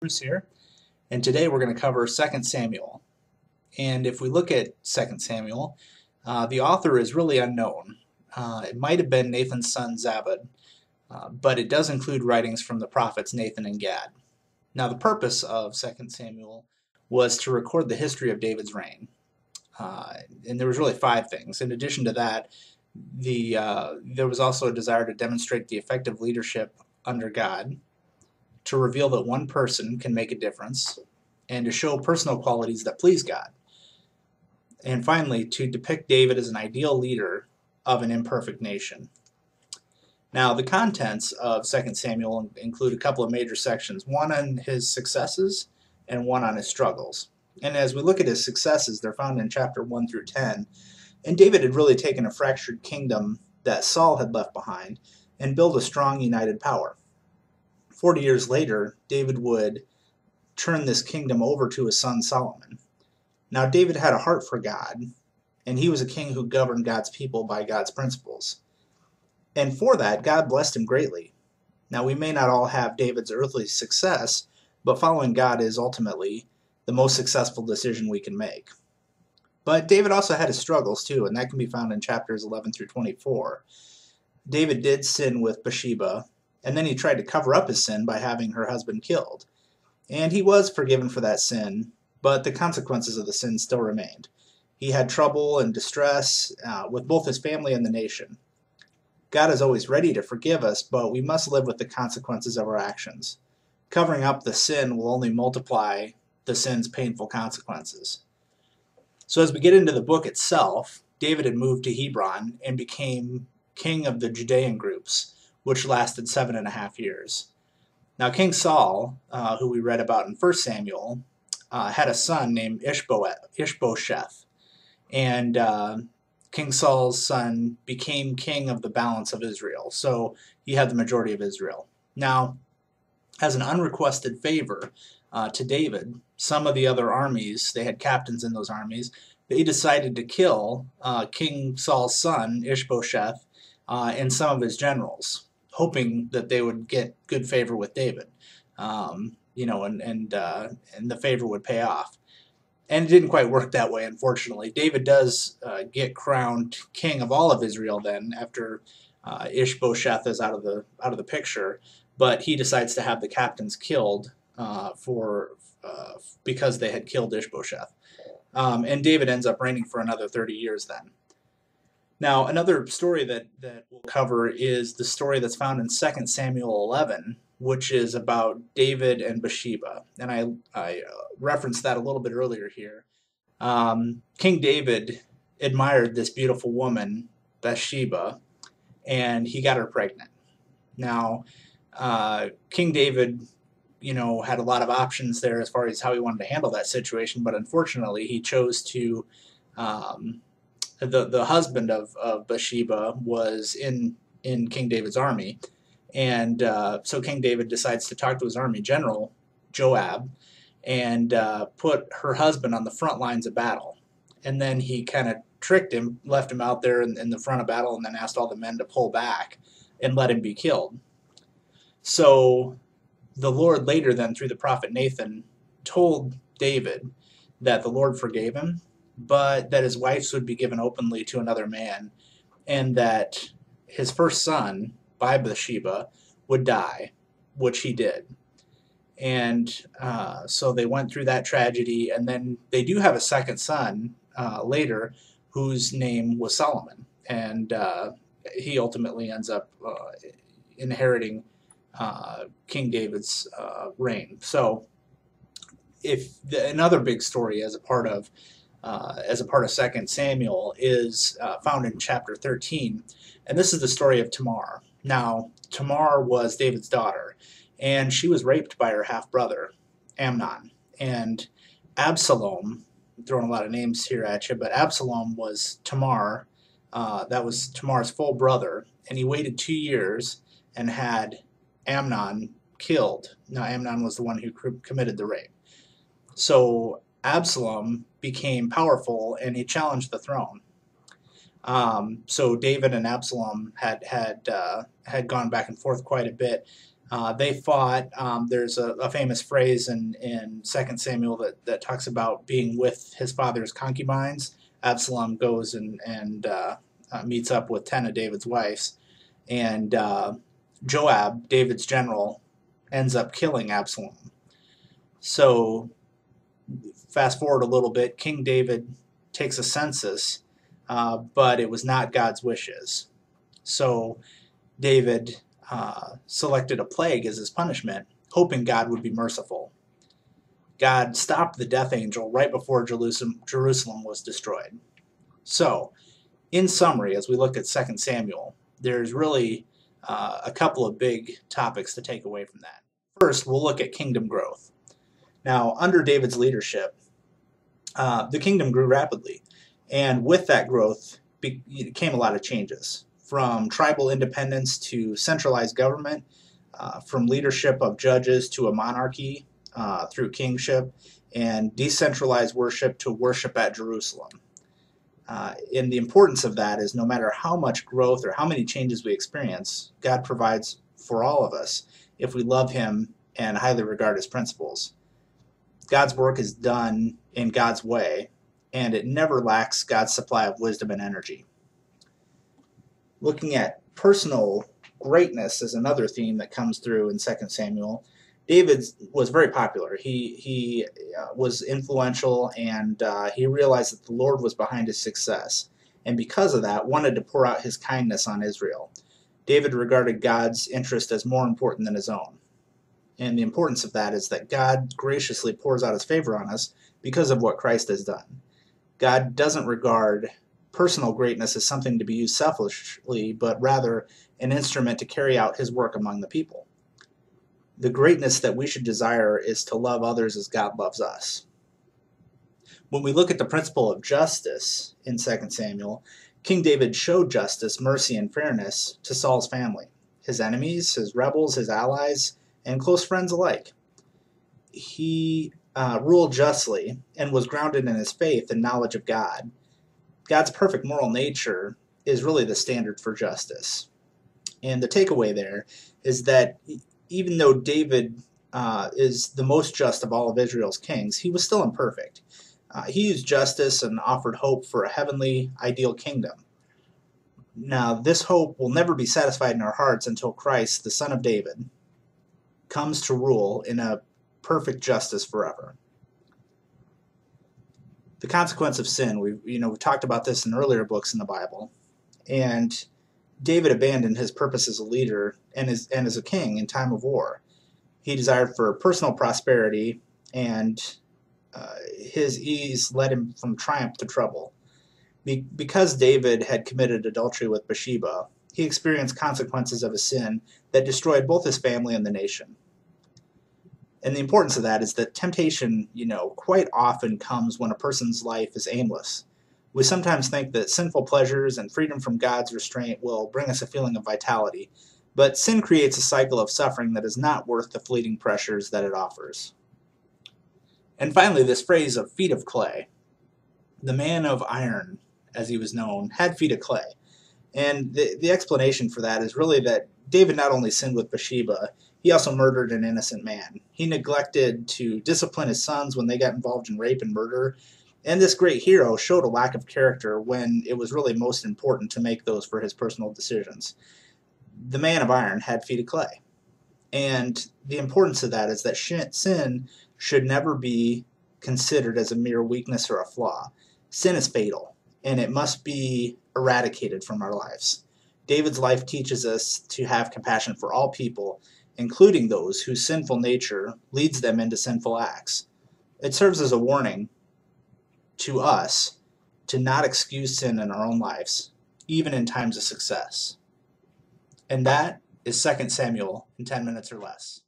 Bruce here, and today we're going to cover 2 Samuel. And if we look at 2 Samuel, the author is really unknown. It might have been Nathan's son Zabud, but it does include writings from the prophets Nathan and Gad. Now, the purpose of 2 Samuel was to record the history of David's reign. And there was really five things. In addition to that, there was also a desire to demonstrate the effective leadership under God, to reveal that one person can make a difference, and to show personal qualities that please God. And finally, to depict David as an ideal leader of an imperfect nation. Now, the contents of 2 Samuel include a couple of major sections, one on his successes and one on his struggles. And as we look at his successes, they're found in chapter 1 through 10. And David had really taken a fractured kingdom that Saul had left behind and built a strong, united power. 40 years later, David would turn this kingdom over to his son Solomon. Now, David had a heart for God, and he was a king who governed God's people by God's principles. And for that, God blessed him greatly. Now, we may not all have David's earthly success, but following God is ultimately the most successful decision we can make. But David also had his struggles too, and that can be found in chapters 11 through 24. David did sin with Bathsheba, and then he tried to cover up his sin by having her husband killed. And he was forgiven for that sin, but the consequences of the sin still remained. He had trouble and distress with both his family and the nation. God is always ready to forgive us, but we must live with the consequences of our actions. Covering up the sin will only multiply the sin's painful consequences. So as we get into the book itself, David had moved to Hebron and became king of the Judean groups, which lasted 7.5 years. Now, King Saul, who we read about in 1 Samuel, had a son named Ishbosheth. And King Saul's son became king of the balance of Israel. So he had the majority of Israel. Now, as an unrequested favor to David, some of the other armies, they had captains in those armies, they decided to kill King Saul's son, Ishbosheth, and some of his generals, hoping that they would get good favor with David, and the favor would pay off. And it didn't quite work that way, unfortunately. David does get crowned king of all of Israel then, after Ishbosheth is out of the picture, but he decides to have the captains killed because they had killed Ishbosheth. And David ends up reigning for another 30 years then. Now, another story that we'll cover is the story that's found in 2 Samuel 11, which is about David and Bathsheba. And I referenced that a little bit earlier here. King David admired this beautiful woman, Bathsheba, and he got her pregnant. Now, King David, had a lot of options there as far as how he wanted to handle that situation, but unfortunately he chose to... The husband of Bathsheba was in King David's army, and so King David decides to talk to his army general, Joab, and put her husband on the front lines of battle. And then he kind of tricked him, left him out there in the front of battle, and then asked all the men to pull back and let him be killed. So the Lord later then, through the prophet Nathan, told David that the Lord forgave him, but that his wives would be given openly to another man, and that his first son, by Bathsheba, would die, which he did. And so they went through that tragedy, and then they do have a second son later, whose name was Solomon, and he ultimately ends up inheriting King David's reign. So another big story as a part of 2 Samuel is found in chapter 13, and this is the story of Tamar. Now, Tamar was David's daughter, and she was raped by her half-brother, Amnon. And Absalom, I'm throwing a lot of names here at you, but Absalom was Tamar. That was Tamar's full brother, and he waited 2 years and had Amnon killed. Now, Amnon was the one who committed the rape. So Absalom became powerful, and he challenged the throne. So David and Absalom had gone back and forth quite a bit. They fought. There's a famous phrase in 2 Samuel that talks about being with his father's concubines. Absalom goes and meets up with 10 of David's wives. And Joab, David's general, ends up killing Absalom. So fast forward a little bit, King David takes a census, but it was not God's wishes. So David selected a plague as his punishment, hoping God would be merciful. God stopped the death angel right before Jerusalem was destroyed. So, in summary, as we look at 2 Samuel, there's really a couple of big topics to take away from that. First, we'll look at kingdom growth. Now, under David's leadership, the kingdom grew rapidly, and with that growth came a lot of changes, from tribal independence to centralized government, from leadership of judges to a monarchy through kingship, and decentralized worship to worship at Jerusalem. And the importance of that is no matter how much growth or how many changes we experience, God provides for all of us if we love Him and highly regard His principles. God's work is done in God's way, and it never lacks God's supply of wisdom and energy. Looking at personal greatness is another theme that comes through in 2 Samuel. David was very popular. He was influential, and he realized that the Lord was behind his success, and because of that, wanted to pour out his kindness on Israel. David regarded God's interest as more important than his own. And the importance of that is that God graciously pours out his favor on us because of what Christ has done. God doesn't regard personal greatness as something to be used selfishly, but rather an instrument to carry out his work among the people. The greatness that we should desire is to love others as God loves us. When we look at the principle of justice in 2 Samuel, King David showed justice, mercy, and fairness to Saul's family, his enemies, his rebels, his allies, and close friends alike. He ruled justly and was grounded in his faith and knowledge of God. God's perfect moral nature is really the standard for justice. And the takeaway there is that even though David is the most just of all of Israel's kings, he was still imperfect. He used justice and offered hope for a heavenly, ideal kingdom. Now, this hope will never be satisfied in our hearts until Christ, the Son of David, comes to rule in a perfect justice forever. The consequence of sin, we've talked about this in earlier books in the Bible, and David abandoned his purpose as a leader and as a king in time of war. He desired for personal prosperity, and his ease led him from triumph to trouble. Because David had committed adultery with Bathsheba, he experienced consequences of a sin that destroyed both his family and the nation. And the importance of that is that temptation, quite often comes when a person's life is aimless. We sometimes think that sinful pleasures and freedom from God's restraint will bring us a feeling of vitality, but sin creates a cycle of suffering that is not worth the fleeting pressures that it offers. And finally, this phrase of feet of clay. The man of iron, as he was known, had feet of clay. And the explanation for that is really that David not only sinned with Bathsheba, he also murdered an innocent man. He neglected to discipline his sons when they got involved in rape and murder. And this great hero showed a lack of character when it was really most important to make those for his personal decisions. The man of iron had feet of clay. And the importance of that is that sin should never be considered as a mere weakness or a flaw. Sin is fatal, and it must be eradicated from our lives. David's life teaches us to have compassion for all people, including those whose sinful nature leads them into sinful acts. It serves as a warning to us to not excuse sin in our own lives, even in times of success. And that is 2 Samuel in 10 minutes or less.